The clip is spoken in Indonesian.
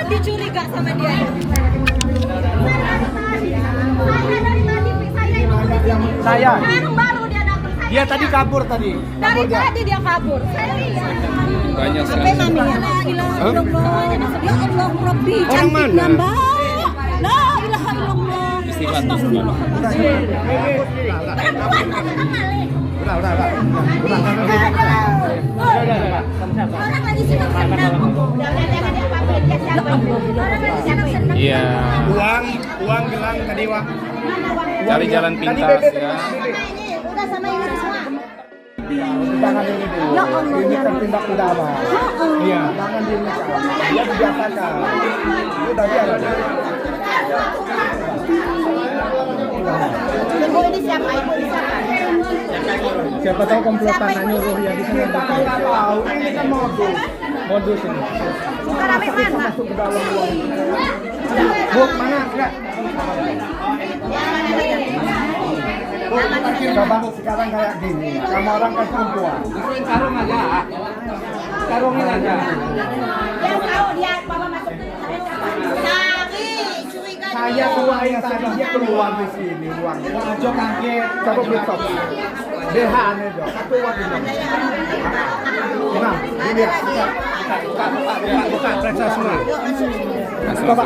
dicuriga sama dia. Saya. Sekarang baru dia datang. Dia tadi kabur tadi. Dari tadi dia kabur. Saya lihat. Banyak Sampai sekali. maminya la ilaha illallah. Ya Allah Rabbi. Orang mana? Mbak. La ilaha illallah. Istighfar subhanallah. Perempuan ada kembali. Udah. Orang lagi senang-senang. Orang lagi senang-senang. Iya. Uang bilang tadi Wak. Cari jalan pintas ya. Udah sama ini semua. Jangan ini dulu. Ya Allah, Ini ya tertindak pidana. Iya. Jangan diminta. Dia dibiasakan. Udah biar. Ibu ini siapa? Ibu ini siapa? Siapa tahu komplotan nyuruh ya di sana. Kita tahu ini kan modus ini. Rame mana? Masuk ke dalam uang. Bu, mana? Enggak. Coba sekarang kayak gini, sama orang kan perempuan. Masukin karung aja. Karungin aja. Dia tahu dia bawa masuk. Tadi curiga. Saya tuain tadi dia keluar di sini uangnya. Aja kaget. Coba besok. BH aneh dong. Satu uang ini. Nah, ini ya. Buka, periksa semua. Coba.